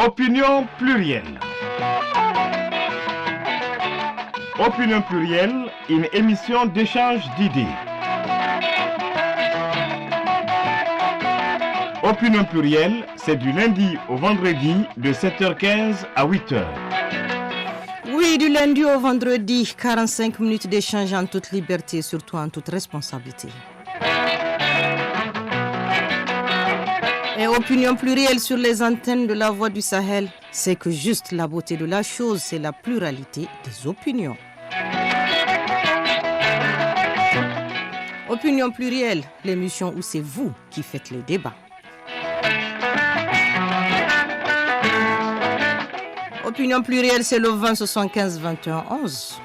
Opinion plurielle. Opinion plurielle, une émission d'échange d'idées. Opinion plurielle, c'est du lundi au vendredi de 7h15 à 8h. Oui, du lundi au vendredi, 45 minutes d'échange en toute liberté, surtout en toute responsabilité. Et opinion plurielle sur les antennes de la Voix du Sahel, c'est que juste la beauté de la chose, c'est la pluralité des opinions. Opinion plurielle, l'émission où c'est vous qui faites les débats. Opinion plurielle, c'est le 20 75 21 11.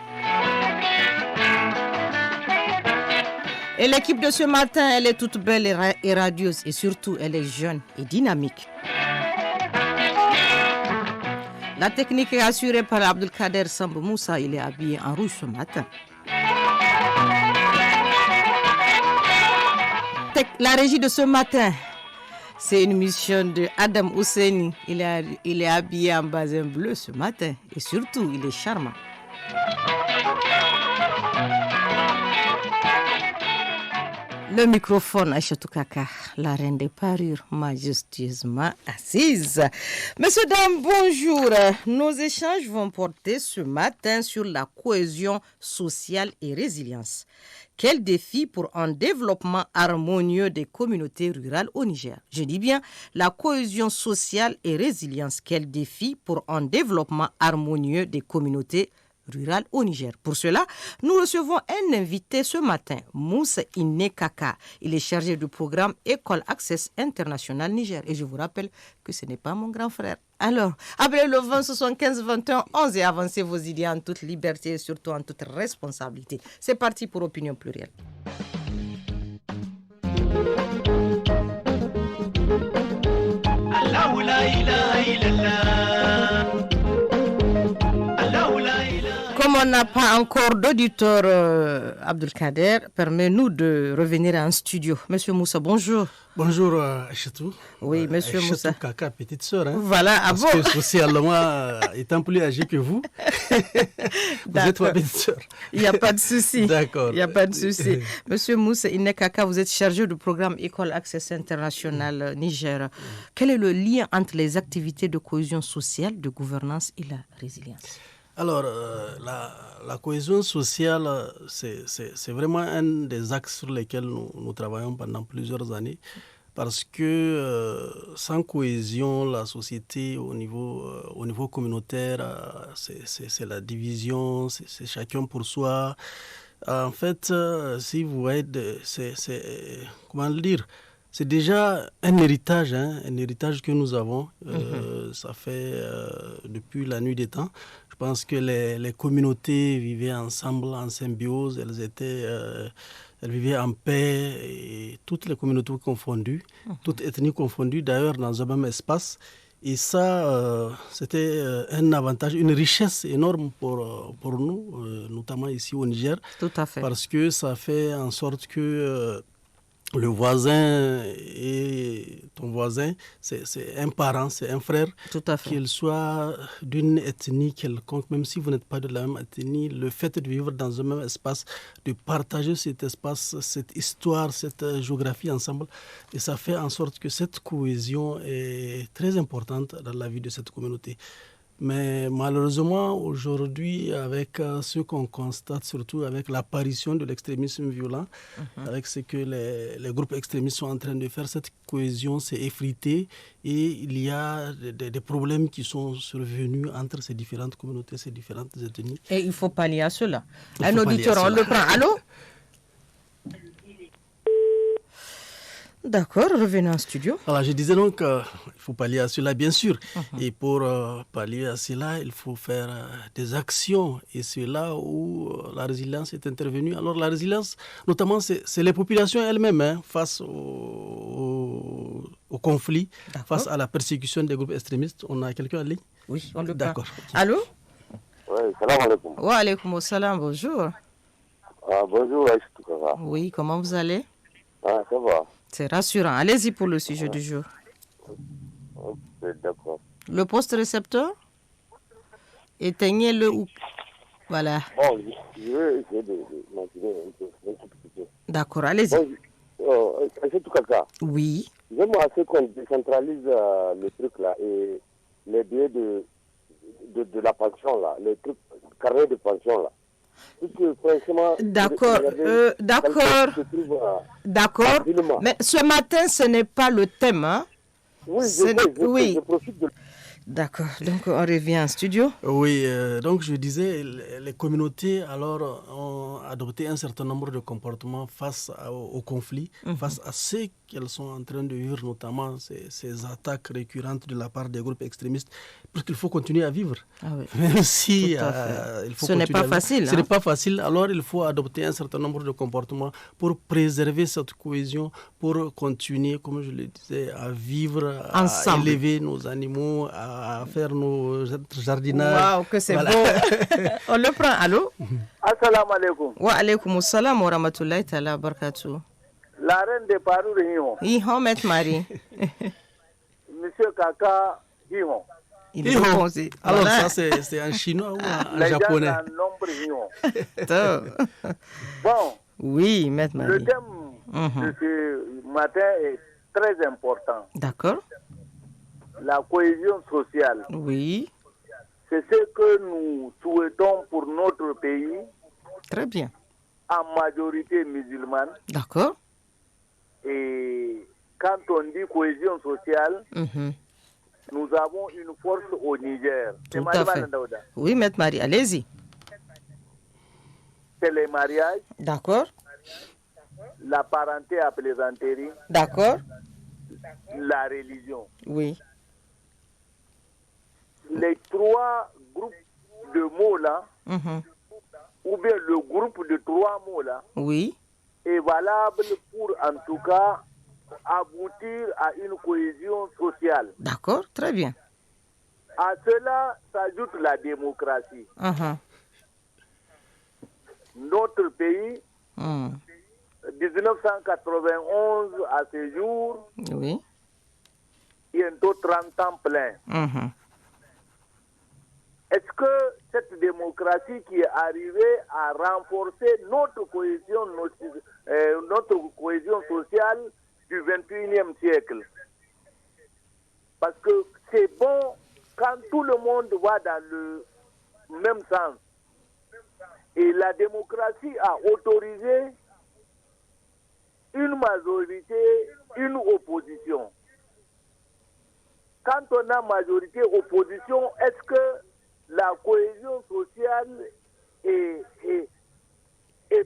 Et l'équipe de ce matin, elle est toute belle et radieuse et surtout, elle est jeune et dynamique. La technique est assurée par Abdelkader Sambou Moussa, il est habillé en rouge ce matin. La régie de ce matin, c'est une mission de Adam Housseni. Il est habillé en basin bleu ce matin et surtout, il est charmant. Le microphone, Aïchatou Kaka, la reine des parures, majestueusement assise. Messieurs, dames, bonjour. Nos échanges vont porter ce matin sur la cohésion sociale et résilience. Quel défi pour un développement harmonieux des communautés rurales au Niger? Je dis bien la cohésion sociale et résilience. Quel défi pour un développement harmonieux des communautés rurales au Niger? Pour cela, nous recevons un invité ce matin, Moussa Inekaka. Il est chargé du programme École Access International Niger. Et je vous rappelle que ce n'est pas mon grand frère. Alors, appelez le 20 75 21 11 et avancez vos idées en toute liberté et surtout en toute responsabilité. C'est parti pour Opinion Plurielle. Allahu la ilaha illallah. Comme on n'a pas encore d'auditeur, Abdelkader, permets-nous de revenir en studio. Monsieur Moussa, bonjour. Bonjour, Aïchatou. Oui, monsieur Moussa. Kaka, petite sœur. Hein, voilà, parce que socialement, étant plus âgé que vous, vous êtes ma petite sœur. Il n'y a pas de souci. D'accord. Il n'y a pas de souci. Monsieur Moussa Inekaka, vous êtes chargé du programme École Access International Niger. Quel est le lien entre les activités de cohésion sociale, de gouvernance et la résilience? Alors, la cohésion sociale, c'est vraiment un des axes sur lesquels nous travaillons pendant plusieurs années, parce que sans cohésion, la société au niveau communautaire, c'est la division, c'est chacun pour soi. En fait, si vous voyez, comment le dire, c'est déjà un héritage que nous avons. Ça fait depuis la nuit des temps. Je pense que les communautés vivaient ensemble en symbiose, elles vivaient en paix, et toutes les communautés confondues, toutes ethnies confondues, d'ailleurs dans un même espace. Et ça, c'était un avantage, une richesse énorme pour nous, notamment ici au Niger. Tout à fait. Parce que ça fait en sorte que le voisin et ton voisin, c'est un parent, c'est un frère. Tout à fait. Qu'il soit d'une ethnie quelconque, même si vous n'êtes pas de la même ethnie, le fait de vivre dans un même espace, de partager cet espace, cette histoire, cette géographie ensemble, et ça fait en sorte que cette cohésion est très importante dans la vie de cette communauté. Mais malheureusement, aujourd'hui, avec ce qu'on constate, surtout avec l'apparition de l'extrémisme violent, avec ce que les groupes extrémistes sont en train de faire, cette cohésion s'est effritée et il y a des problèmes qui sont survenus entre ces différentes communautés, ces différentes ethnies. Et il faut pallier à cela. Un auditeur, on le prend. Allô? D'accord, revenez en studio. Alors, je disais donc qu'il faut pallier à cela, bien sûr. Et pour pallier à cela, il faut faire des actions. Et c'est là où la résilience est intervenue. Alors, la résilience, notamment, c'est les populations elles-mêmes face au conflit, face à la persécution des groupes extrémistes. On a quelqu'un en ligne? Oui, on le prend. D'accord. Allô? Oui, salam alaikum. Wa alaikum salam, bonjour. Bonjour, Aïchatou Kaka. Oui, comment vous allez? Ça va. C'est rassurant. Allez-y pour le sujet du jour. Ok, d'accord. Le poste récepteur, éteignez-le ou... Voilà. Bon, je vais essayer de maintenir un peu. D'accord, allez-y. Bon, en tout cas, Oui. j'aime assez qu'on décentralise le truc là et les billets de la pension là, les trucs, carnet de pension là. D'accord, d'accord. Mais ce matin, ce n'est pas le thème, hein? Oui, je profite de... D'accord, donc on revient en studio. Oui, donc je disais, les communautés alors ont adopté un certain nombre de comportements face au conflit, face à ce qu'elles sont en train de vivre, notamment ces attaques récurrentes de la part des groupes extrémistes, parce qu'il faut continuer à vivre. Ah oui. Même si il faut ce n'est pas facile. Ce n'est pas facile, alors il faut adopter un certain nombre de comportements pour préserver cette cohésion, pour continuer, comme je le disais, à vivre, ensemble, à élever nos animaux, à faire nos jardinages. Waouh, que c'est beau. On le prend. Allô? Assalamu alaikum. Wa alaikum assalam wa rahmatullahi ta'ala barakatuh. La reine de Parou Hion. Hion, Maître Marie. Monsieur Kaka Hion. Il est posé. Alors voilà. Ça c'est en chinois ou en japonais? Bon. Oui, Maître Marie. Le thème de ce matin est très important. D'accord. La cohésion sociale. Oui. C'est ce que nous souhaitons pour notre pays. Très bien. En majorité musulmane. D'accord. Et quand on dit cohésion sociale, nous avons une force au Niger. Tout à fait. Oui, Maître Marie, allez-y. C'est les mariages. D'accord. La parenté à plaisanterie. D'accord. La religion. Oui. Les trois groupes de mots là, ou bien le groupe de trois mots là, oui, est valable pour en tout cas aboutir à une cohésion sociale. D'accord, très bien. À cela s'ajoute la démocratie. Notre pays, 1991 à ce jour, oui, bientôt 30 ans plein. Est-ce que cette démocratie qui est arrivée à renforcer notre cohésion sociale du 21e siècle? Parce que c'est bon quand tout le monde va dans le même sens. Et la démocratie a autorisé une majorité, une opposition. Quand on a majorité, opposition, est-ce que la cohésion sociale est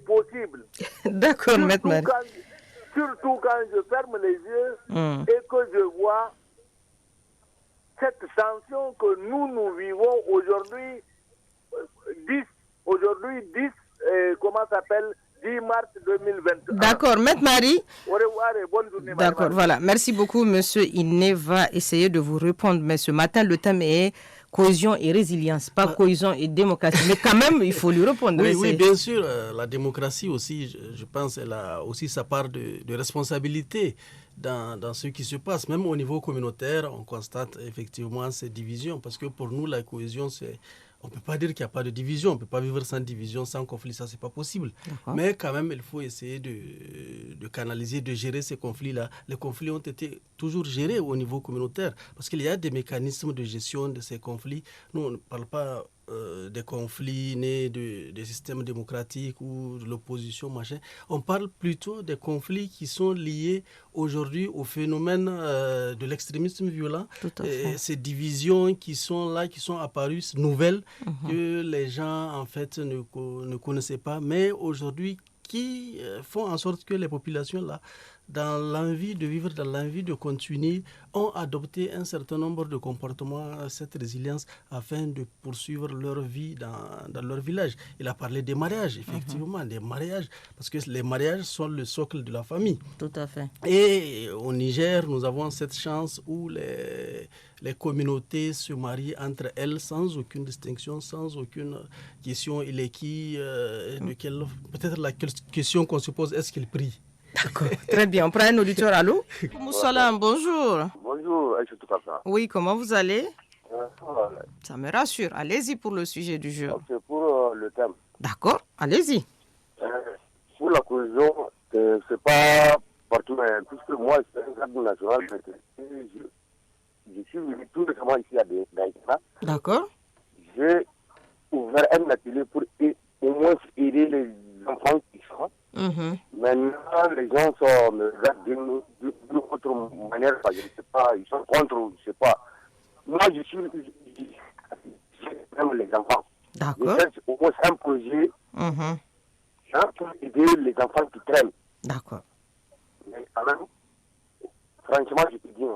possible? D'accord, Maître Marie. Surtout quand je ferme les yeux et que je vois cette tension que nous vivons aujourd'hui, 10 mars 2021. D'accord, Maître Marie. Au revoir et bonne journée. D'accord, voilà. Merci beaucoup, monsieur. Il va essayer de vous répondre, mais ce matin, le thème est cohésion et résilience, pas cohésion et démocratie. Mais quand même, il faut lui répondre. Oui, bien sûr. La démocratie aussi, je pense, elle a aussi sa part de responsabilité dans ce qui se passe. Même au niveau communautaire, on constate effectivement ces divisions. Parce que pour nous, la cohésion, on ne peut pas dire qu'il n'y a pas de division. On ne peut pas vivre sans division, sans conflit. Ça, ce n'est pas possible. Mais quand même, il faut essayer de canaliser, de gérer ces conflits-là. Les conflits ont été toujours gérés au niveau communautaire. Parce qu'il y a des mécanismes de gestion de ces conflits. Nous, on ne parle pas des conflits nés des systèmes démocratiques ou de l'opposition, machin. On parle plutôt des conflits qui sont liés aujourd'hui au phénomène de l'extrémisme violent. Et ces divisions qui sont là, qui sont apparues, nouvelles, que les gens en fait ne connaissaient pas, mais aujourd'hui qui font en sorte que les populations là, dans l'envie de vivre, dans l'envie de continuer, ont adopté un certain nombre de comportements, cette résilience, afin de poursuivre leur vie dans leur village. Il a parlé des mariages, effectivement, des mariages, parce que les mariages sont le socle de la famille. Tout à fait. Et au Niger, nous avons cette chance où les communautés se marient entre elles sans aucune distinction, sans aucune question. Il est qui, peut-être la question qu'on se pose, est-ce qu'il prie? D'accord, très bien. On prend un auditeur. Allô? Moussalam, bonjour. Bonjour, Aïcha Toukaka. Oui, comment vous allez? Ça me rassure. Allez-y pour le sujet du jour. C'est pour le thème. D'accord, allez-y. Pour la cohésion, c'est pas partout, mais puisque moi, c'est un cadre national, je suis venu tout récemment ici à Daïkana. D'accord. J'ai ouvert un atelier pour au moins aider les enfants qui sont. Maintenant, les gens me regardent d'une autre manière, je ne sais pas, ils sont contre, je ne sais pas. Moi, j'aime les enfants. D'accord. Je cherche au moins un projet pour aider les enfants qui traînent. D'accord. Mais quand même, franchement, je peux dire,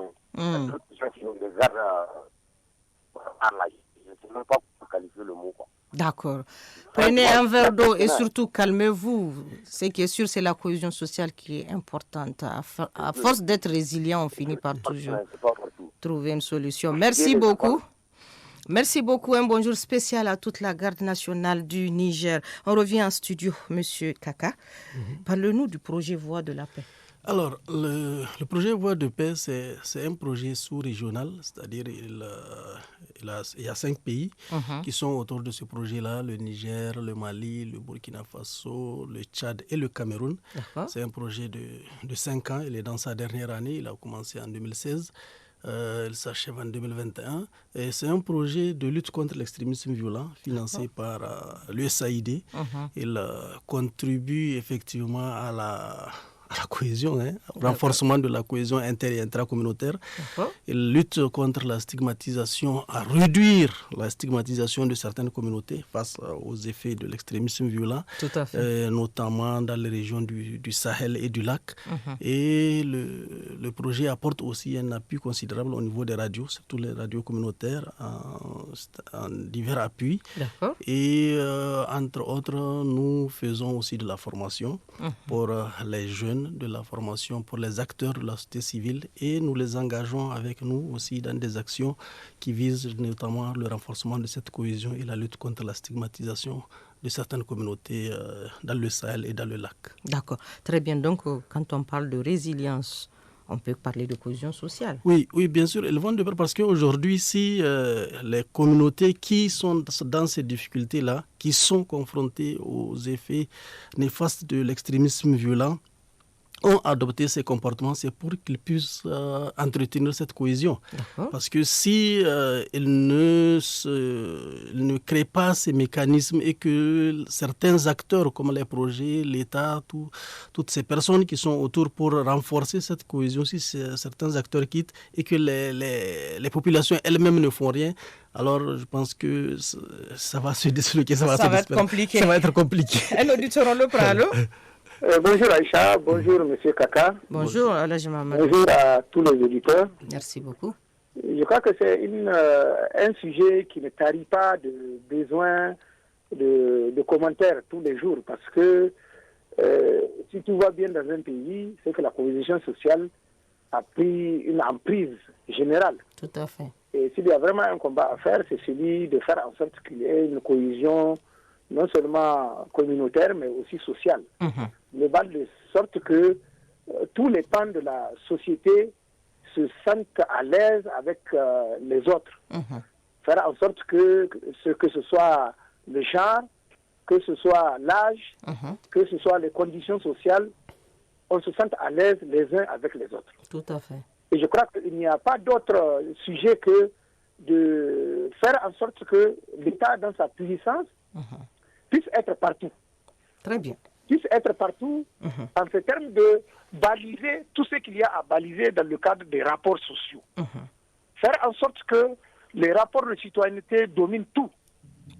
d'autres gens qui nous regardent par là. Je ne sais même pas pour qualifier le mot, quoi. D'accord. Prenez un verre d'eau et surtout calmez-vous. Ce qui est sûr, c'est la cohésion sociale qui est importante. À force d'être résilient, on finit par toujours trouver une solution. Merci beaucoup. Merci beaucoup. Un bonjour spécial à toute la garde nationale du Niger. On revient en studio, Monsieur Kaka. Parle-nous du projet Voix de la paix. Alors, le projet Voix de paix, c'est un projet sous-régional, c'est-à-dire il y a 5 pays qui sont autour de ce projet-là, le Niger, le Mali, le Burkina Faso, le Tchad et le Cameroun. C'est un projet de 5 ans, il est dans sa dernière année, il a commencé en 2016. Il s'achève en 2021 et c'est un projet de lutte contre l'extrémisme violent financé par l'USAID. Il contribue effectivement à la cohésion, au renforcement de la cohésion inter- et intracommunautaire. Il lutte contre la stigmatisation, à réduire la stigmatisation de certaines communautés face aux effets de l'extrémisme violent, notamment dans les régions du Sahel et du lac. Et le projet apporte aussi un appui considérable au niveau des radios, surtout les radios communautaires, en divers appuis. Et entre autres, nous faisons aussi de la formation pour les jeunes, de la formation pour les acteurs de la société civile et nous les engageons avec nous aussi dans des actions qui visent notamment le renforcement de cette cohésion et la lutte contre la stigmatisation de certaines communautés dans le Sahel et dans le lac. D'accord, très bien. Donc, quand on parle de résilience, on peut parler de cohésion sociale. Oui, bien sûr, elles vont de pair parce qu'aujourd'hui, si les communautés qui sont dans ces difficultés-là, qui sont confrontées aux effets néfastes de l'extrémisme violent, ont adopté ces comportements, c'est pour qu'ils puissent entretenir cette cohésion. Parce que si ils ne créent pas ces mécanismes et que certains acteurs comme les projets, l'État, toutes ces personnes qui sont autour pour renforcer cette cohésion, si certains acteurs quittent et que les populations elles-mêmes ne font rien, alors je pense que ça va se disloquer, ça va être compliqué. Ça va être compliqué. Un auditeur, on le prend, allô? Bonjour Aïcha, bonjour Monsieur Kaka. Bonjour Alhaji Mamadou. Bonjour à tous les auditeurs. Merci beaucoup. Je crois que c'est un sujet qui ne tarit pas de besoin de commentaires tous les jours parce que si tout va bien dans un pays, c'est que la cohésion sociale a pris une emprise générale. Tout à fait. Et s'il y a vraiment un combat à faire, c'est celui de faire en sorte qu'il y ait une cohésion non seulement communautaire, mais aussi sociale. De sorte que tous les pans de la société se sentent à l'aise avec les autres. Faire en sorte que ce soit le genre, que ce soit l'âge, que ce soit les conditions sociales, on se sente à l'aise les uns avec les autres. Tout à fait. Et je crois qu'il n'y a pas d'autre sujet que de faire en sorte que l'État, dans sa puissance, puisse être partout. Très bien. Puisse être partout en ce terme de baliser tout ce qu'il y a à baliser dans le cadre des rapports sociaux. Faire en sorte que les rapports de citoyenneté dominent tout.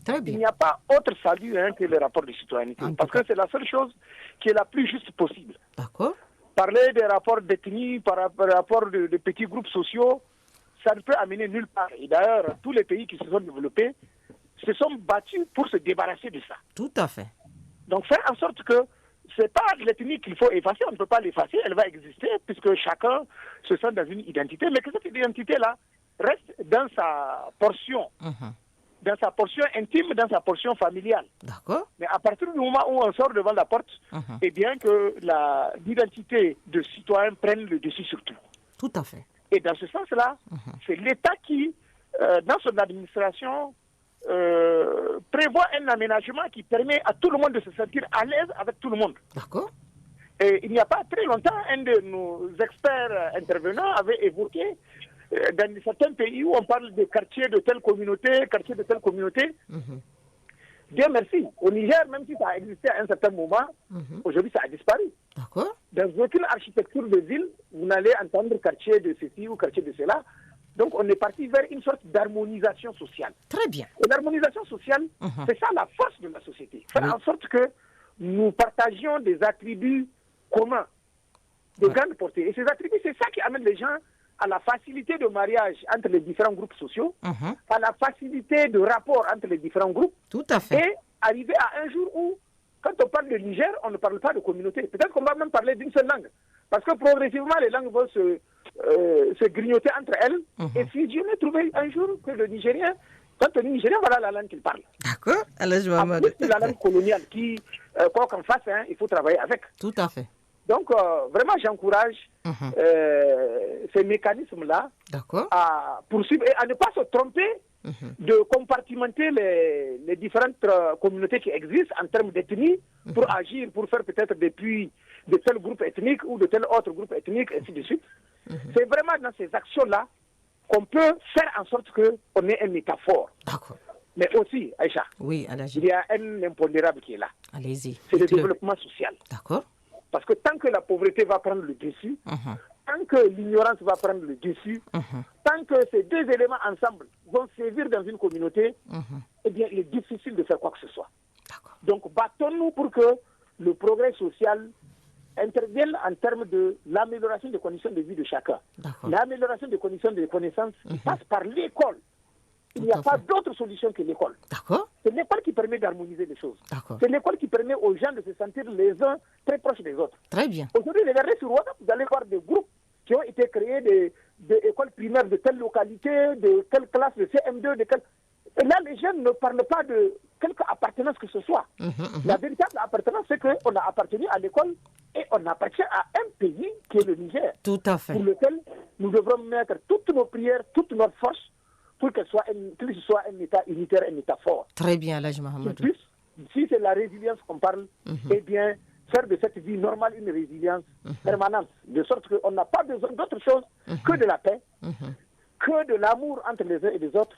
Très bien. Il n'y a pas autre salut que les rapports de citoyenneté. Parce que c'est la seule chose qui est la plus juste possible. D'accord. Parler des rapports d'ethnie, par rapport de petits groupes sociaux, ça ne peut amener nulle part. Et d'ailleurs, tous les pays qui se sont développés se sont battus pour se débarrasser de ça. Tout à fait. Donc faire en sorte que ce n'est pas l'ethnie qu'il faut effacer, on ne peut pas l'effacer, elle va exister puisque chacun se sent dans une identité, mais que cette identité-là reste dans sa portion, dans sa portion intime, dans sa portion familiale. D'accord. Mais à partir du moment où on sort devant la porte, eh bien que l'identité de citoyen prenne le dessus sur tout. Tout à fait. Et dans ce sens-là, c'est l'État qui dans son administration, prévoit un aménagement qui permet à tout le monde de se sentir à l'aise avec tout le monde. D'accord. Et il n'y a pas très longtemps, un de nos experts intervenants avait évoqué dans certains pays où on parle de quartier de telle communauté, Dieu merci. Au Niger, même si ça a existé à un certain moment, aujourd'hui ça a disparu. D'accord. Dans aucune architecture de ville, vous n'allez entendre quartier de ceci ou quartier de cela. Donc on est parti vers une sorte d'harmonisation sociale. Très bien. Et l'harmonisation sociale, c'est ça la force de la société. Faire en sorte que nous partagions des attributs communs de grande portée. Et ces attributs, c'est ça qui amène les gens à la facilité de mariage entre les différents groupes sociaux, à la facilité de rapport entre les différents groupes. Tout à fait. Et arriver à un jour où, quand on parle de Niger, on ne parle pas de communauté. Peut-être qu'on va même parler d'une seule langue. Parce que progressivement, les langues vont se grignoter entre elles. Et si Dieu ne trouvait un jour que le Nigérien, quand on est Nigérien, voilà la langue qu'il parle. D'accord. Alors, c'est la langue coloniale qui, quoi qu'on fasse, il faut travailler avec. Tout à fait. Donc, vraiment, j'encourage ces mécanismes-là à poursuivre et à ne pas se tromper de compartimenter les différentes communautés qui existent en termes d'ethnie pour agir, pour faire peut-être des puits de tel groupe ethnique ou de tel autre groupe ethnique, ainsi de suite. C'est vraiment dans ces actions-là qu'on peut faire en sorte qu'on ait un métaphore. D'accord. Mais aussi, Aïcha, oui, il y a un impondérable qui est là. Allez-y. C'est le développement social. D'accord. Parce que tant que la pauvreté va prendre le dessus, tant que l'ignorance va prendre le dessus, tant que ces deux éléments ensemble vont sévir dans une communauté, eh bien, il est difficile de faire quoi que ce soit. Donc, battons-nous pour que le progrès social intervienne en termes de l'amélioration des conditions de vie de chacun. L'amélioration des conditions de connaissance passe par l'école. Il n'y a pas d'autre solution que l'école. C'est l'école qui permet d'harmoniser les choses. C'est l'école qui permet aux gens de se sentir les uns très proches des autres. Très bien. Aujourd'hui, regardez sur WhatsApp, vous allez voir des groupes qui ont été créés des écoles primaires de telle localité, de telle classe, de CM2, de quelle... Et là, les jeunes ne parlent pas de quelque appartenance que ce soit. La véritable appartenance, c'est qu'on a appartenu à l'école et on appartient à un pays qui est le Niger. Tout à fait. Pour lequel nous devrons mettre toutes nos prières, toute notre force pour qu'il soit un État unitaire, un État fort. Très bien, Alhaji Mahamadou. Si c'est la résilience qu'on parle, eh bien, faire de cette vie normale une résilience permanente, de sorte qu'on n'a pas besoin d'autre chose que de la paix, que de l'amour entre les uns et les autres,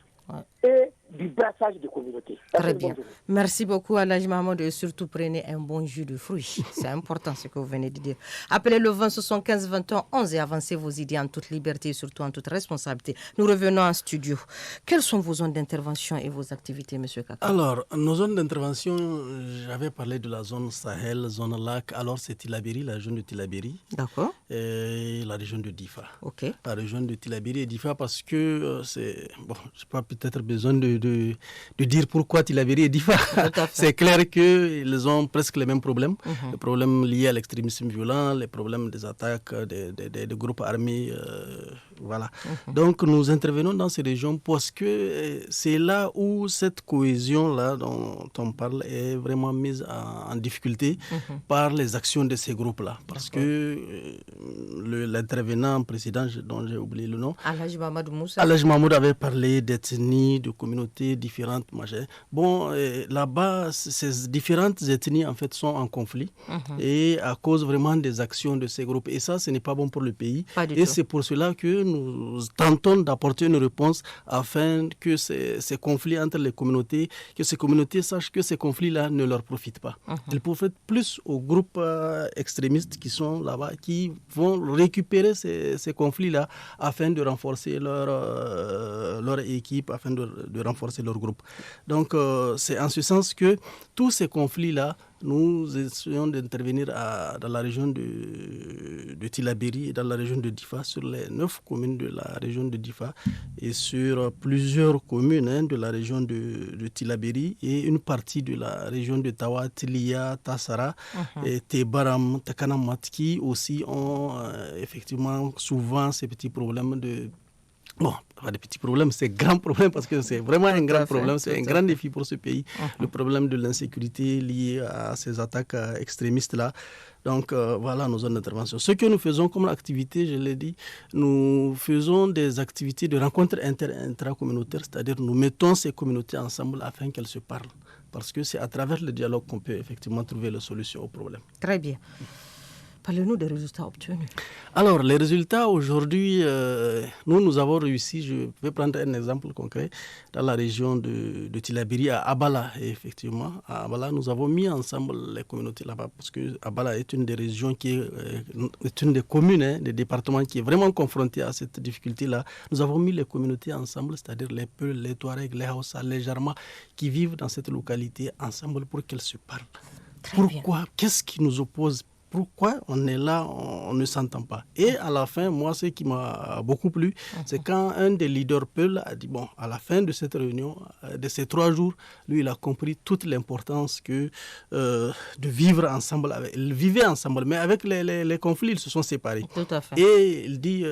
et du brassage de communautés. Très bien. Merci beaucoup, Alhaji Mahamadou, et surtout prenez un bon jus de fruits. C'est important ce que vous venez de dire. Appelez le 20 75 21 11 et avancez vos idées en toute liberté et surtout en toute responsabilité. Nous revenons en studio. Quelles sont vos zones d'intervention et vos activités, M. Kaka? Alors, nos zones d'intervention, j'avais parlé de la zone Sahel, zone lac. Alors, c'est Tillabéri, la région de Tillabéri. D'accord. Et la région de Difa. OK. La région de Tillabéri et Difa parce que c'est... Bon, je n'ai pas peut-être besoin de dire pourquoi Tillabéri et Difa. C'est clair qu'ils ont presque les mêmes problèmes. Les problèmes liés à l'extrémisme violent, les problèmes des attaques des groupes armés. Voilà. Donc nous intervenons dans ces régions parce que c'est là où cette cohésion-là dont on parle est vraiment mise en difficulté par les actions de ces groupes-là. Parce que l'intervenant précédent, dont j'ai oublié le nom, Alhaji Mahamadou Moussa. Alhaji Mahamadou avait parlé d'ethnies, de communautés différentes. Bon, là-bas, ces différentes ethnies en fait sont en conflit et à cause vraiment des actions de ces groupes. Et ça, ce n'est pas bon pour le pays. Et c'est pour cela que nous tentons d'apporter une réponse afin que ces conflits entre les communautés, que ces communautés sachent que ces conflits-là ne leur profitent pas. Ils profitent plus aux groupes extrémistes qui sont là-bas, qui vont récupérer ces conflits-là afin de renforcer leur équipe, afin de renforcer leur groupe. Donc, c'est en ce sens que tous ces conflits-là, nous essayons d'intervenir dans la région de Tillabéri et dans la région de Difa, sur les 9 communes de la région de Difa et sur plusieurs communes de la région de Tillabéri et une partie de la région de Tawa, Tilia, Tassara et Tebaram, Takanamat qui aussi ont effectivement souvent ces petits problèmes Bon, pas de petits problèmes, c'est un grand problème parce que c'est vraiment un grand problème, c'est un grand défi pour ce pays, le problème de l'insécurité lié à ces attaques extrémistes-là. Donc voilà nos zones d'intervention. Ce que nous faisons comme activité, je l'ai dit, nous faisons des activités de rencontres intracommunautaires, c'est-à-dire nous mettons ces communautés ensemble afin qu'elles se parlent. Parce que c'est à travers le dialogue qu'on peut effectivement trouver la solution au problème. Très bien. Parlez-nous des résultats obtenus. Alors, les résultats aujourd'hui, nous avons réussi, je vais prendre un exemple concret, dans la région de Tillabéri, à Abala, et effectivement. À Abala, nous avons mis ensemble les communautés là-bas, parce que Abala est une des régions qui est une des communes, des départements qui est vraiment confrontée à cette difficulté-là. Nous avons mis les communautés ensemble, c'est-à-dire les Peuls, les Touaregs, les Hausa, les Jarma, qui vivent dans cette localité ensemble pour qu'elles se parlent. Pourquoi? Qu'est-ce qui nous oppose? Pourquoi on est là, on ne s'entend pas? Et à la fin, moi, ce qui m'a beaucoup plu, c'est quand un des leaders Peul a dit, bon, à la fin de cette réunion, de ces 3 jours, lui, il a compris toute l'importance que de vivre ensemble. Ils vivaient ensemble, mais avec les conflits, ils se sont séparés. Tout à fait. Et il dit,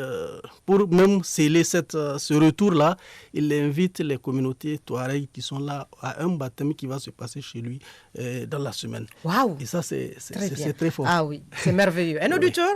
pour même sceller ce retour-là, il invite les communautés Touareg qui sont là à un baptême qui va se passer chez lui dans la semaine. Waouh! Et ça, c'est très fort. Ah oui, c'est merveilleux. Un auditeur?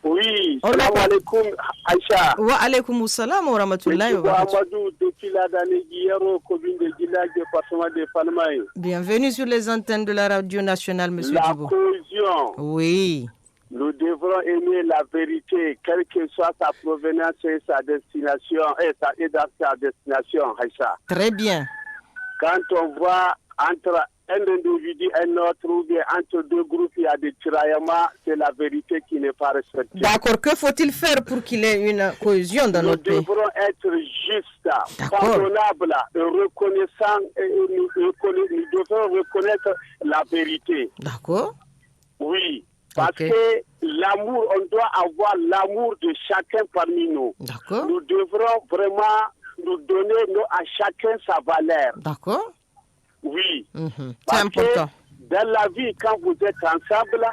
Oui, salam alaikum Aïcha. Wa alaikum salam wa rahmatullahi wa barakatuh. Amadou depuis la Daneguyero, commune de Guilag, département de Palmaï. Bienvenue sur les antennes de la radio nationale, monsieur La Djibo. cohésion. Oui. Nous devrons aimer la vérité, quelle que soit sa provenance et sa destination, et dans sa destination, Aïcha. Très bien. Quand on voit entre un individu et un autre, ou bien entre 2 groupes, il y a des tiraillements, c'est la vérité qui n'est pas respectée. D'accord. Que faut-il faire pour qu'il y ait une cohésion dans notre pays? Nous devrons être justes, pardonnables, reconnaissants, et nous devons reconnaître la vérité. D'accord. Oui, parce que l'amour, on doit avoir l'amour de chacun parmi nous. D'accord. Nous devrons vraiment nous donner à chacun sa valeur. D'accord. Oui. C'est important. Dans la vie, quand vous êtes ensemble,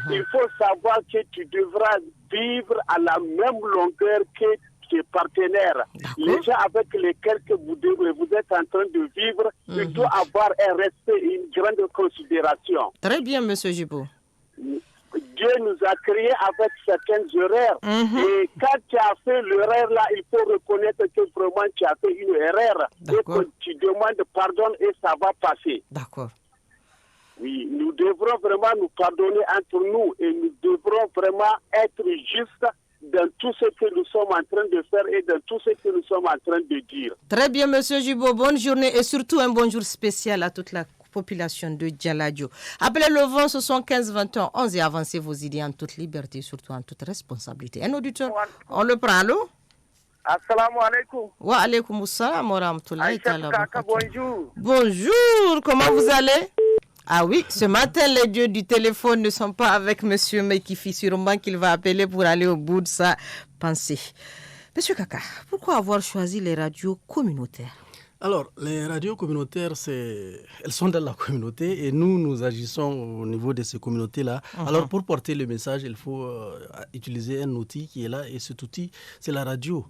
il faut savoir que tu devras vivre à la même longueur que tes partenaires. Les gens avec lesquels vous êtes en train de vivre, il doit avoir un respect et une grande considération. Très bien, monsieur Djibo. Dieu nous a créés avec certaines erreurs. Et quand tu as fait l'erreur là, il faut reconnaître que vraiment tu as fait une erreur. Et que tu demandes pardon et ça va passer. D'accord. Oui, nous devrons vraiment nous pardonner entre nous et nous devrons vraiment être justes dans tout ce que nous sommes en train de faire et dans tout ce que nous sommes en train de dire. Très bien, monsieur Djibo. Bonne journée et surtout un bonjour spécial à toute la population de Djaladio. Appelez le vent 75 21 11 et avancez vos idées en toute liberté, surtout en toute responsabilité. Un auditeur, on le prend, allô? Assalamu alaikum. Wa alaikum salam wa rahmatullahi ta'ala. Bonjour. Bonjour, comment vous allez? Ah oui, ce matin, les dieux du téléphone ne sont pas avec monsieur, mais qui fit sûrement qu'il va appeler pour aller au bout de sa pensée. Monsieur Kaka, pourquoi avoir choisi les radios communautaires? Alors, les radios communautaires, elles sont dans la communauté et nous agissons au niveau de ces communautés-là. Alors, pour porter le message, il faut utiliser un outil qui est là et cet outil, c'est la radio.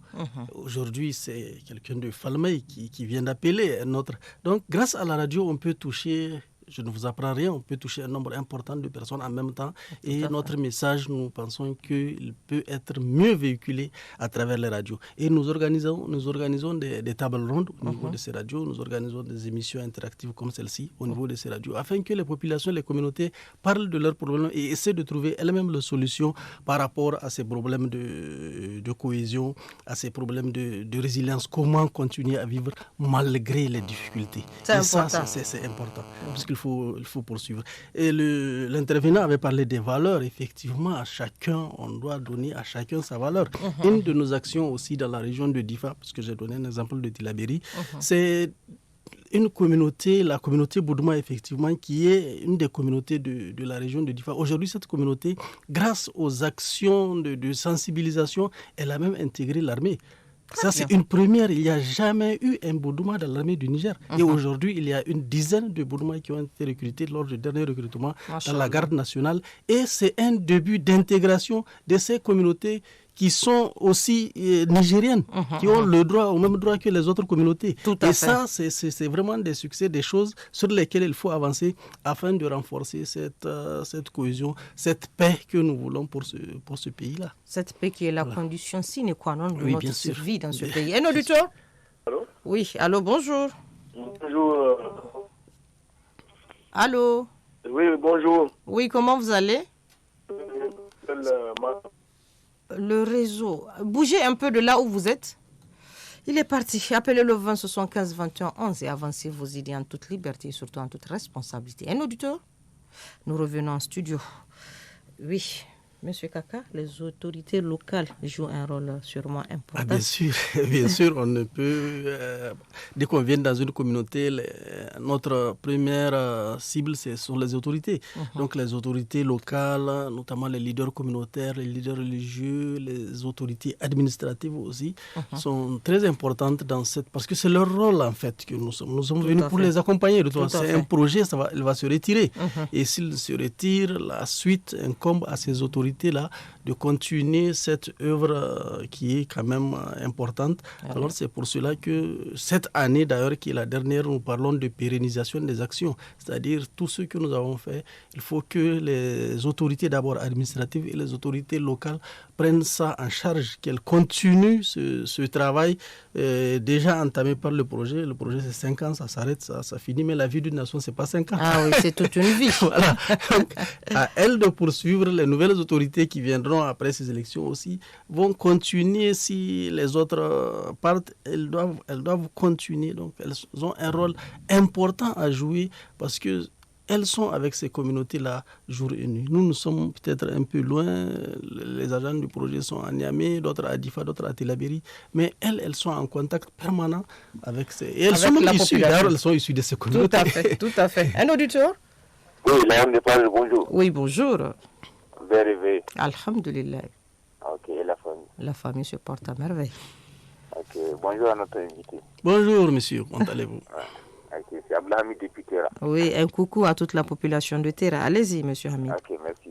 Aujourd'hui, c'est quelqu'un de Falmey qui vient d'appeler un autre. Donc, grâce à la radio, on peut toucher... Je ne vous apprends rien, on peut toucher un nombre important de personnes en même temps. Et notre message, nous pensons qu'il peut être mieux véhiculé à travers les radios. Et nous organisons des tables rondes au niveau de ces radios. Nous organisons des émissions interactives comme celle-ci au niveau de ces radios, afin que les populations, les communautés parlent de leurs problèmes et essaient de trouver elles-mêmes les solutions par rapport à ces problèmes de cohésion, à ces problèmes de résilience. Comment continuer à vivre malgré les difficultés. C'est important. C'est important. Parce qu'il faut poursuivre. Et l'intervenant avait parlé des valeurs. Effectivement, à chacun, on doit donner à chacun sa valeur. Une de nos actions aussi dans la région de Difa, parce que j'ai donné un exemple de Tillabéri, c'est une communauté, la communauté Boudouma, effectivement, qui est une des communautés de la région de Difa. Aujourd'hui, cette communauté, grâce aux actions de sensibilisation, elle a même intégré l'armée. Ça, c'est une première. Il n'y a jamais eu un Boudouma dans l'armée du Niger. Et aujourd'hui, il y a une dizaine de Boudouma qui ont été recrutés lors du dernier recrutement dans la garde nationale. Et c'est un début d'intégration de ces communautés qui sont aussi nigériennes, qui ont le droit, au même droit que les autres communautés. Et ça, c'est vraiment des succès, des choses sur lesquelles il faut avancer afin de renforcer cette cohésion, cette paix que nous voulons pour ce pays-là. Cette paix qui est la condition sine qua non de notre survie dans ce pays. Un auditeur? Allô? Oui, allô, bonjour. Bonjour. Allô? Oui, bonjour. Oui, comment vous allez? Le réseau. Bougez un peu de là où vous êtes. Il est parti. Appelez le 20 75 21 11 et avancez vos idées en toute liberté et surtout en toute responsabilité. Un auditeur? Nous revenons en studio. Oui, Monsieur Kaka, les autorités locales jouent un rôle sûrement important. Bien sûr, on ne peut... dès qu'on vient dans une communauté, notre première cible, c'est sur les autorités. Donc les autorités locales, notamment les leaders communautaires, les leaders religieux, les autorités administratives aussi, sont très importantes dans cette... Parce que c'est leur rôle, en fait, que nous sommes venus pour les accompagner. C'est un projet, il va se retirer. Et s'il se retire, la suite incombe à ces autorités là de continuer cette œuvre qui est quand même importante. Alors c'est pour cela que cette année d'ailleurs qui est la dernière, nous parlons de pérennisation des actions, c'est-à-dire tout ce que nous avons fait, il faut que les autorités d'abord administratives et les autorités locales prennent ça en charge, qu'elles continuent ce travail déjà entamé par le projet. Le projet c'est 5 ans, ça s'arrête, ça finit, mais la vie d'une nation c'est pas 5 ans. Ah oui, c'est toute une vie. Voilà. Donc, à elles de poursuivre, les nouvelles autorités qui viendront après ces élections aussi vont continuer. Si les autres partent, elles doivent continuer. Donc elles ont un rôle important à jouer parce que elles sont avec ces communautés-là jour et nuit. Nous sommes peut-être un peu loin, les agents du projet sont à Niamey, d'autres à Difa, d'autres à Tillabéri, mais elles sont en contact permanent avec ces... Et elles sont même issues, d'ailleurs, elles sont issues de ces communautés. Tout à fait. Un auditeur? Oui, Madame Dépage, bonjour. Oui, bonjour. Vérifié. Alhamdulillah. Ok, et la famille? La famille se porte à merveille. Ok, bonjour à notre invité. Bonjour, monsieur, comment allez-vous? Ok, c'est Abdelhamid depuis Terra. Oui, un coucou à toute la population de Terra. Allez-y, monsieur Hamid. Ok, merci.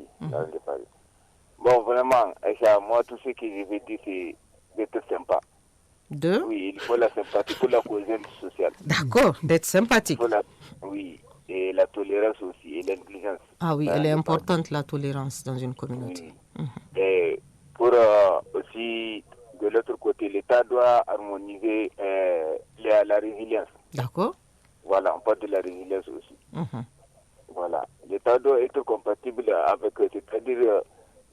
Bon, vraiment, Aïcha, moi, tout ce que je veux dire, c'est d'être sympa. Oui, il faut la sympathie pour la cohésion sociale. D'accord, d'être sympathique. Oui, et la tolérance aussi, et l'intelligence. Ah oui, elle est importante, la tolérance dans une communauté. Oui. Et pour aussi, de l'autre côté, l'État doit harmoniser la résilience. D'accord. Voilà, on parle de la résilience aussi. Voilà, l'État doit être compatible avec, c'est-à-dire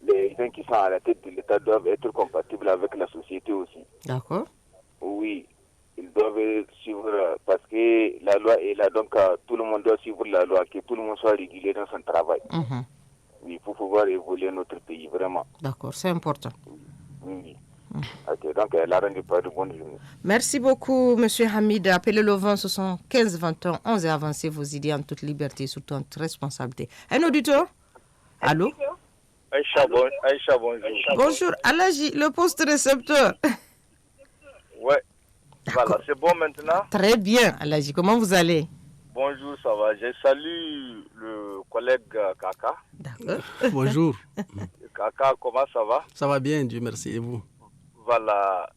les gens qui sont à la tête de l'État doivent être compatibles avec la société aussi. D'accord. Oui, ils doivent suivre, parce que la loi est là, donc tout le monde doit suivre la loi, que tout le monde soit régulier dans son travail. Oui, pour pouvoir évoluer notre pays, vraiment. D'accord, c'est important. Oui. Ok, donc la reine pas de bonne journée. Merci beaucoup, monsieur Hamid. Appelez le 20 75 21 11 et avancez vos idées en toute liberté, surtout en toute responsabilité. Un auditeur? Allô? Aïcha, bonjour. Bonjour, Alaji, le poste récepteur. Ouais. Voilà, c'est bon maintenant? Très bien, Alaji. Comment vous allez? Bonjour, ça va. Je salue le collègue Kaka. D'accord. Bonjour. Kaka, comment ça va? Ça va bien, Dieu merci. Et vous? Voilà.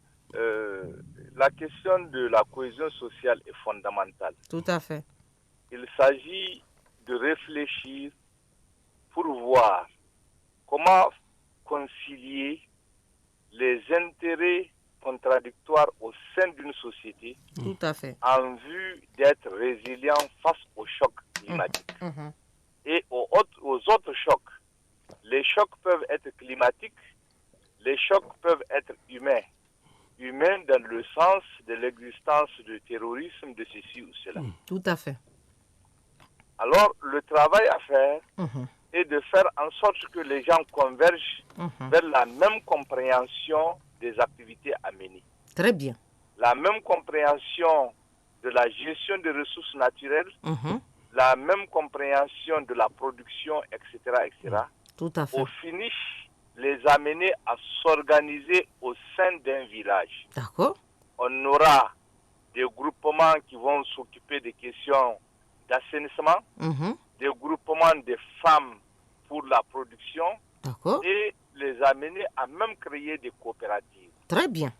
La question de la cohésion sociale est fondamentale. Tout à fait. Il s'agit de réfléchir pour voir comment concilier les intérêts contradictoires au sein d'une société. Tout à fait. En vue d'être résilient face aux chocs climatiques. Et aux autres chocs. Les chocs peuvent être climatiques, les chocs peuvent être humains. Humains dans le sens de l'existence de terrorisme, de ceci ou cela. Tout à fait. Alors, le travail à faire est de faire en sorte que les gens convergent vers la même compréhension des activités à mener. Très bien. La même compréhension de la gestion des ressources naturelles, la même compréhension de la production, etc., etc. Tout à fait. Au finish, les amener à s'organiser au sein d'un village. D'accord. On aura des groupements qui vont s'occuper des questions d'assainissement, des groupements de femmes pour la production D'accord. et les amener à même créer des coopératives. Très bien.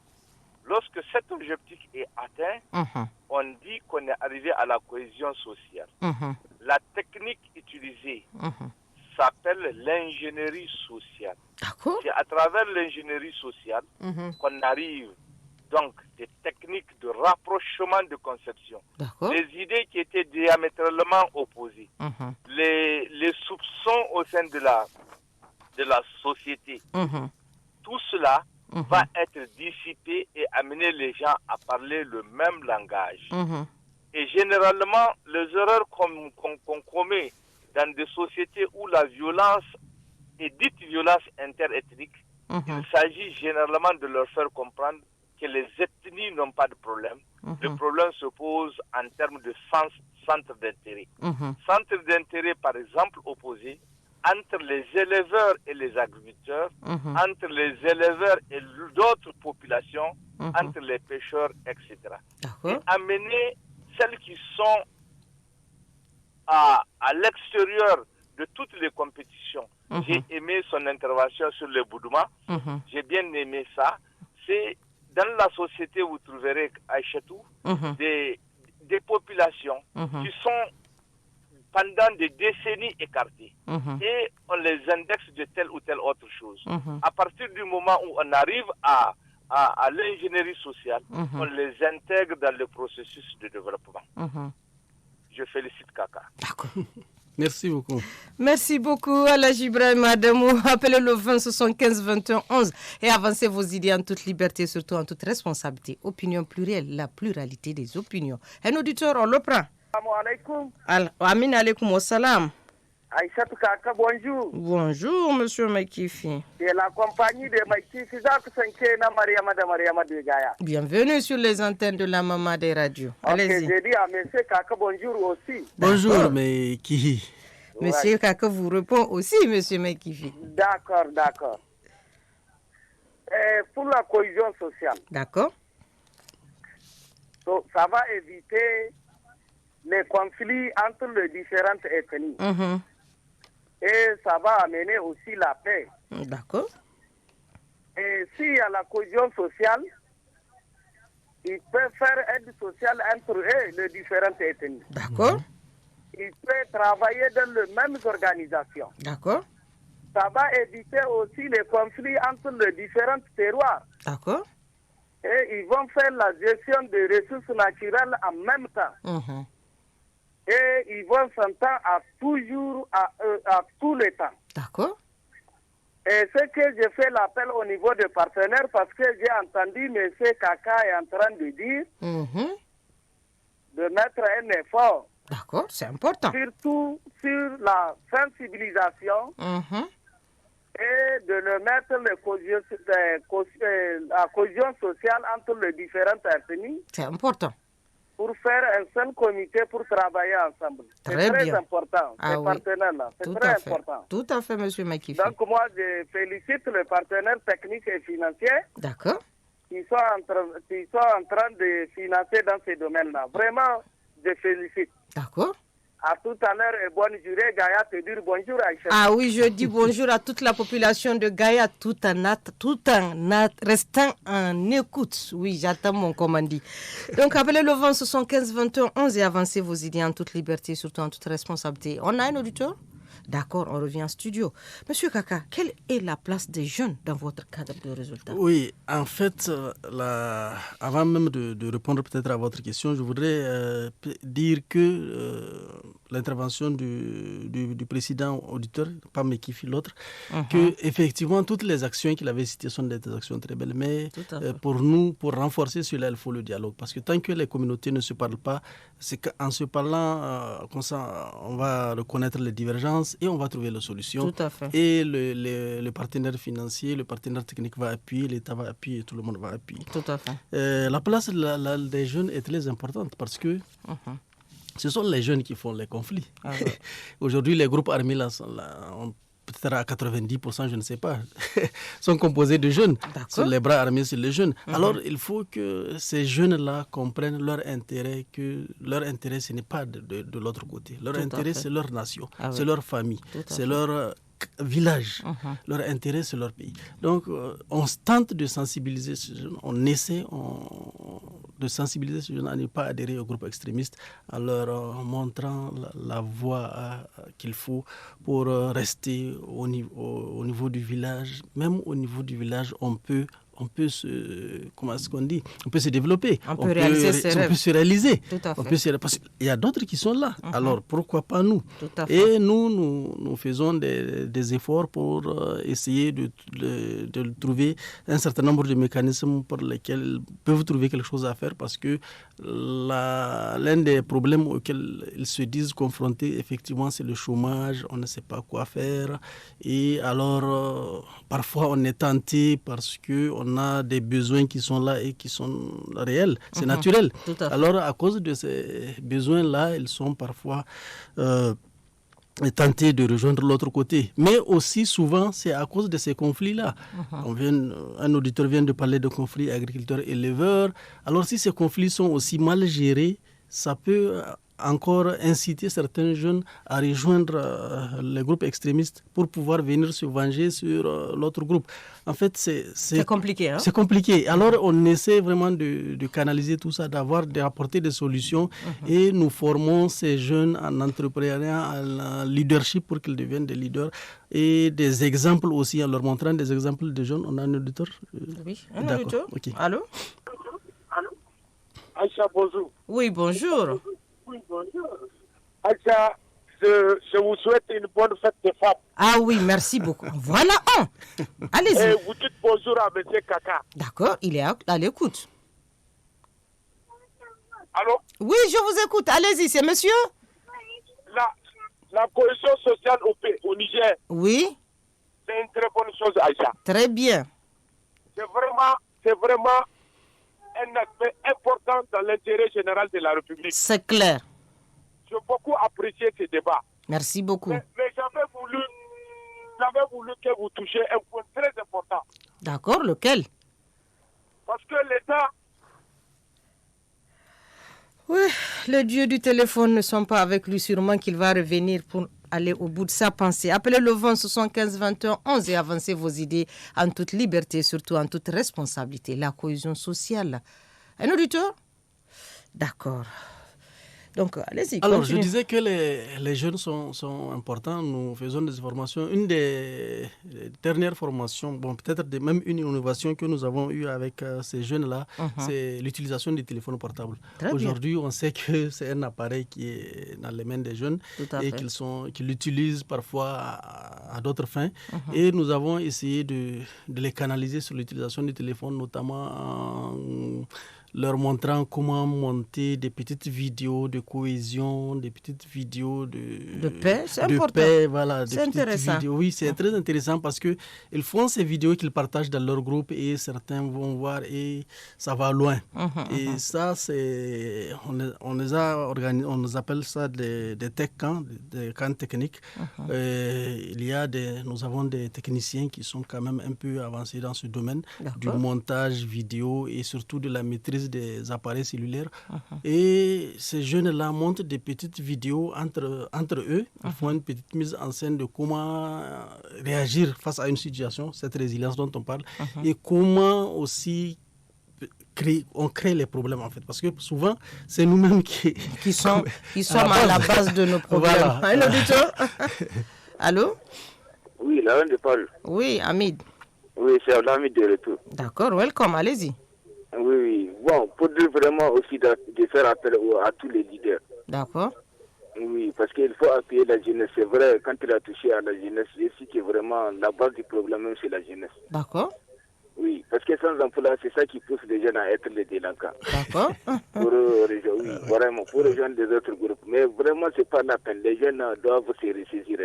Lorsque cet objectif est atteint, on dit qu'on est arrivé à la cohésion sociale. La technique utilisée s'appelle l'ingénierie sociale. D'accord. C'est à travers l'ingénierie sociale qu'on arrive donc des techniques de rapprochement de conception. D'accord. Les idées qui étaient diamétralement opposées, les soupçons au sein de la société, tout cela va être dissipé et amener les gens à parler le même langage. Et généralement, les erreurs qu'on commet dans des sociétés où la violence est dite violence interethnique, il s'agit généralement de leur faire comprendre que les ethnies n'ont pas de problème. Le problème se pose en termes de centre d'intérêt. Centre d'intérêt, par exemple, opposé entre les éleveurs et les agriculteurs, entre les éleveurs et d'autres populations, entre les pêcheurs, etc. Et amener celles qui sont à l'extérieur de toutes les compétitions. J'ai aimé son intervention sur le Boudouma. J'ai bien aimé ça. C'est dans la société, vous trouverez à Aïchatou des populations qui sont pendant des décennies écartées et on les indexe de telle ou telle autre chose. À partir du moment où on arrive à l'ingénierie sociale, on les intègre dans le processus de développement. Je félicite Kaka. D'accord. Merci beaucoup. Merci beaucoup, Alhaji Ibrahim Adamou. Appelez le 20 75 21 11 et avancez vos idées en toute liberté, surtout en toute responsabilité. Opinion plurielle, la pluralité des opinions. Un auditeur, on le prend. Assalamu alaikum. Amin alaikum wa salam. Aïchatou Kaka, bonjour. Bonjour, monsieur Makifi. C'est la compagnie de Makifi Zaksankena Mariama de Gaïa. Bienvenue sur les antennes de la Maman des radios. Allez-y. J'ai dit à monsieur Kaka bonjour aussi. Bonjour, Makifi. Monsieur Kaka vous répond aussi, monsieur Makifi. D'accord. Pour la cohésion sociale. D'accord. Ça va éviter les conflits entre les différentes ethnies. Et ça va amener aussi la paix. D'accord. Et s'il y a la cohésion sociale, ils peuvent faire aide sociale entre eux, les différentes ethnies. D'accord. Ils peuvent travailler dans les mêmes organisations. D'accord. Ça va éviter aussi les conflits entre les différents terroirs. D'accord. Et ils vont faire la gestion des ressources naturelles en même temps. Et ils vont s'entendre à tous les temps. D'accord. Et ce que je fais l'appel au niveau des partenaires, parce que j'ai entendu M. Kaka est en train de dire de mettre un effort. D'accord, c'est important. Surtout sur la sensibilisation et de le mettre la cohésion sociale entre les différentes ethnies. C'est important. Pour faire un seul comité pour travailler ensemble. C'est très important, ces partenaires-là. C'est très important. Tout à fait, monsieur Makifi. Donc moi, je félicite les partenaires techniques et financiers. D'accord. Qui sont en train de financer dans ces domaines-là. Vraiment, je félicite. D'accord. À tout à l'heure et bonne journée, Gaïa, te dire bonjour Aïcha. Ah oui, je dis bonjour à toute la population de Gaïa, tout en restant en écoute. Oui, j'attends mon commandit. Donc, appelez le 20 75 21 11 et avancez vos idées en toute liberté, surtout en toute responsabilité. On a un auditeur? D'accord, on revient en studio. Monsieur Kaka, quelle est la place des jeunes dans votre cadre de résultats? Oui, en fait, avant même de répondre peut-être à votre question, je voudrais dire que l'intervention du président auditeur, pas Mekifi, l'autre, que effectivement toutes les actions qu'il avait citées sont des actions très belles, mais pour nous, pour renforcer cela, il faut le dialogue. Parce que tant que les communautés ne se parlent pas, c'est qu'en se parlant, comme ça, on va reconnaître les divergences et on va trouver la solution. Tout à fait. Et le partenaire financier, le partenaire technique va appuyer, l'État va appuyer, tout le monde va appuyer. Tout à fait. La place des jeunes est très importante parce que ce sont les jeunes qui font les conflits. Aujourd'hui, les groupes armés peut-être à 90%, je ne sais pas, sont composés de jeunes. Sur les bras armés, c'est les jeunes. Alors, il faut que ces jeunes-là comprennent leur intérêt, que leur intérêt, ce n'est pas de l'autre côté. Leur intérêt, c'est leur nation, c'est leur famille, c'est leur chaque village, leur intérêt, c'est leur pays. Donc, on tente de sensibiliser ces jeunes, on essaie de sensibiliser ces jeunes à ne pas adhérer aux groupes extrémistes, en leur montrant la voie qu'il faut pour rester au niveau du village. Même au niveau du village, on peut se développer. On peut réaliser ses rêves. On peut se réaliser. Tout à fait. Parce qu'il y a d'autres qui sont là. Alors, pourquoi pas nous? Tout à fait. Et nous faisons des efforts pour essayer de trouver un certain nombre de mécanismes pour lesquels ils peuvent trouver quelque chose à faire, parce que l'un des problèmes auxquels ils se disent confrontés, effectivement, c'est le chômage. On ne sait pas quoi faire. Et alors, parfois, on est tenté parce qu'on a des besoins qui sont là et qui sont réels. C'est naturel. Alors, à cause de ces besoins-là, ils sont parfois tentés de rejoindre l'autre côté. Mais aussi, souvent, c'est à cause de ces conflits-là. Un auditeur vient de parler de conflits agriculteurs-éleveurs. Alors, si ces conflits sont aussi mal gérés, ça peut encore inciter certains jeunes à rejoindre les groupes extrémistes pour pouvoir venir se venger sur l'autre groupe. En fait, c'est compliqué. Hein? C'est compliqué. Alors, on essaie vraiment de canaliser tout ça, d'apporter des solutions, et nous formons ces jeunes en entrepreneuriat, en leadership, pour qu'ils deviennent des leaders, et des exemples aussi, en leur montrant des exemples de jeunes. On a un auditeur? Oui, un auditeur. Okay. Allô? Aïcha, bonjour. Oui, bonjour. Aïcha, je vous souhaite une bonne fête des femmes. Ah oui, merci beaucoup. Voilà un. Allez-y. Et vous dites bonjour à M. Kaka. D'accord, il est à l'écoute. Allô? Oui, je vous écoute. Allez-y, c'est monsieur? La cohésion sociale au Niger. Oui. C'est une très bonne chose, Aïcha. Très bien. C'est vraiment un aspect important dans l'intérêt général de la République. C'est clair. J'ai beaucoup apprécié ce débat. Merci beaucoup. Mais j'avais voulu que vous touchiez un point très important. D'accord, lequel? Parce que l'État... Oui, les dieux du téléphone ne sont pas avec lui. Sûrement qu'il va revenir pour aller au bout de sa pensée. Appelez le 20 75 21 11 et avancez vos idées en toute liberté, surtout en toute responsabilité. La cohésion sociale. Un auditeur? D'accord. Donc, allez-y. Alors, continue. je disais que les jeunes sont importants. Nous faisons des formations. Une des dernières formations, peut-être même une innovation que nous avons eue avec ces jeunes-là, c'est l'utilisation des téléphones portables. Aujourd'hui, on sait que c'est un appareil qui est dans les mains des jeunes et qu'ils l'utilisent parfois à d'autres fins. Et nous avons essayé de les canaliser sur l'utilisation du téléphone, notamment en leur montrant comment monter des petites vidéos de cohésion, des petites vidéos de paix. C'est important. Paix, voilà, c'est intéressant. Vidéos. Oui, c'est très intéressant parce qu'ils font ces vidéos qu'ils partagent dans leur groupe et certains vont voir et ça va loin. Et ça, on nous appelle ça des tech camps, des camps techniques. Nous avons des techniciens qui sont quand même un peu avancés dans ce domaine du montage vidéo et surtout de la maîtrise des appareils cellulaires. Et ces jeunes-là montent des petites vidéos entre eux. Ils font une petite mise en scène de comment réagir face à une situation, cette résilience dont on parle, et comment aussi on crée les problèmes, en fait. Parce que souvent, c'est nous-mêmes qui sommes à la base de nos problèmes. Voilà. Un auditeur? Allô? Oui, là, on est parle. Oui, Hamid. Oui, c'est Hamid de retour. D'accord, welcome, allez-y. Oui. Bon, pour dire vraiment aussi de faire appel à tous les leaders. D'accord. Oui, parce qu'il faut appuyer la jeunesse. C'est vrai, quand il a touché à la jeunesse, je sais que vraiment la base du problème, même, c'est la jeunesse. D'accord. Oui, parce que sans emploi, c'est ça qui pousse les jeunes à être les délinquants. D'accord. Vraiment, pour rejoindre des autres groupes. Mais vraiment, c'est pas la peine. Les jeunes doivent se ressaisir.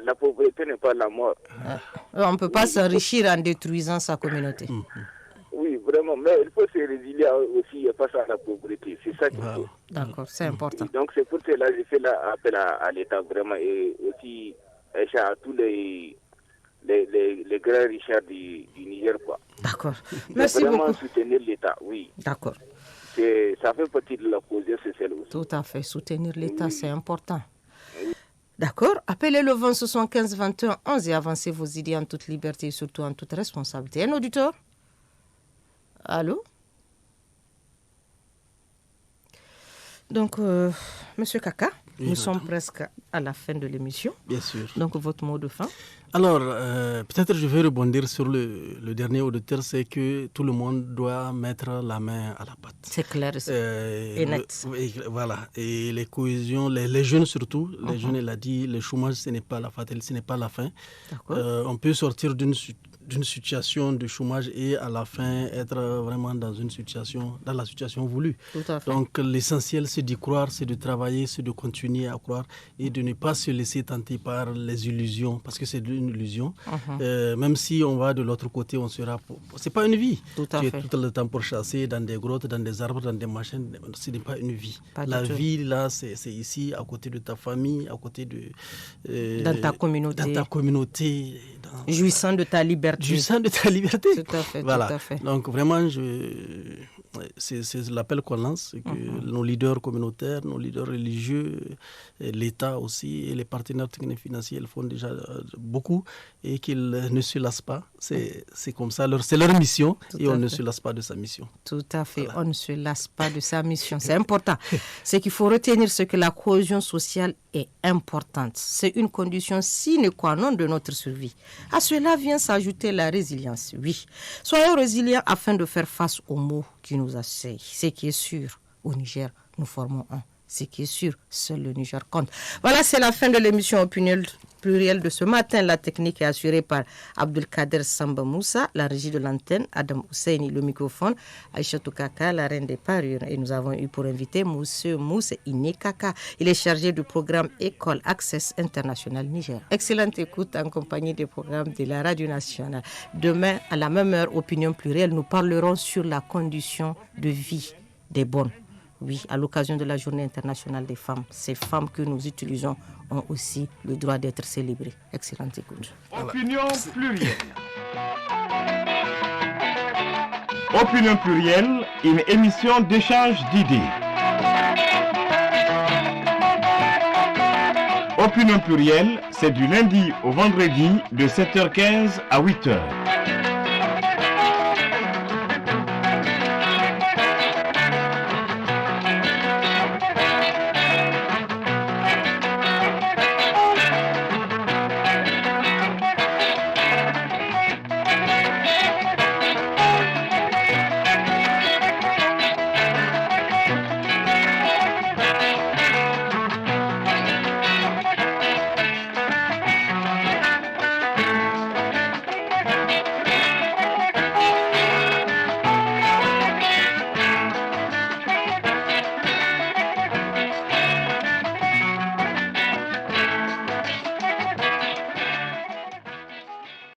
La pauvreté n'est pas la mort. On ne peut pas s'enrichir en détruisant sa communauté. Oui, vraiment, mais il faut se résilier aussi face à la pauvreté. C'est ça qu'il faut. D'accord, c'est important. Donc c'est pour cela que je fais appel à l'État vraiment et aussi à tous les grands richards du Niger, quoi. D'accord. Merci vraiment beaucoup. Soutenir l'État, oui. D'accord. Ça fait partie de la cohésion sociale aussi. Tout à fait. Soutenir l'État, c'est important. D'accord. Appelez le 20 75 21 11 et avancez vos idées en toute liberté et surtout en toute responsabilité. Un auditeur? Allô? Donc, Monsieur Kaka, nous sommes presque à la fin de l'émission. Bien sûr. Donc, votre mot de fin? Alors, peut-être je vais rebondir sur le dernier auditeur, c'est que tout le monde doit mettre la main à la pâte. C'est clair et net. Voilà. Et les cohésions, les jeunes surtout, les jeunes, il a dit, le chômage, ce n'est pas la fatalité, ce n'est pas la fin. On peut sortir d'une situation de chômage et à la fin être vraiment dans la situation voulue. Tout à fait. Donc l'essentiel c'est d'y croire, c'est de travailler, c'est de continuer à croire et de ne pas se laisser tenter par les illusions parce que c'est une illusion. Même si on va de l'autre côté, c'est pas une vie. Tout à fait. Tu es tout le temps pour chasser dans des grottes, dans des arbres, dans des machines. Ce n'est pas une vie. La vie là, c'est ici, à côté de ta famille, à côté de dans ta communauté. Dans ta communauté. Jouissant de ta liberté. Jouissant de ta liberté. Tout à fait. Voilà. Tout à fait. Donc vraiment, c'est l'appel qu'on lance, que nos leaders communautaires, nos leaders religieux, l'État aussi et les partenaires techniques financiers ils font déjà beaucoup et qu'ils ne se lassent pas. C'est comme ça, c'est leur mission et on ne se lasse pas de sa mission. Tout à fait, on ne se lasse pas de sa mission. C'est important. C'est qu'il faut retenir ce que la cohésion sociale est importante. C'est une condition sine qua non de notre survie. À cela vient s'ajouter la résilience. Oui, soyons résilients afin de faire face aux maux qui nous assaillent. Ce qui est sûr, au Niger, nous formons un. Ce qui est sûr, seul le Niger compte. Voilà, c'est la fin de l'émission Opinion plurielle de ce matin. La technique est assurée par Abdelkader Samba Moussa, la régie de l'antenne, Adam Husseini, le microphone, Aïchatou Kaka, la reine des parures. Et nous avons eu pour invité Monsieur Moussa Iné Kaka. Il est chargé du programme École Access International Niger. Excellente écoute en compagnie des programmes de la Radio Nationale. Demain, à la même heure, Opinion plurielle, nous parlerons sur la condition de vie des bonnes. Oui, à l'occasion de la Journée internationale des femmes, ces femmes que nous utilisons ont aussi le droit d'être célébrées. Excellente écoute. Opinion plurielle. Opinion plurielle, une émission d'échange d'idées. Opinion plurielle, c'est du lundi au vendredi de 7h15 à 8h.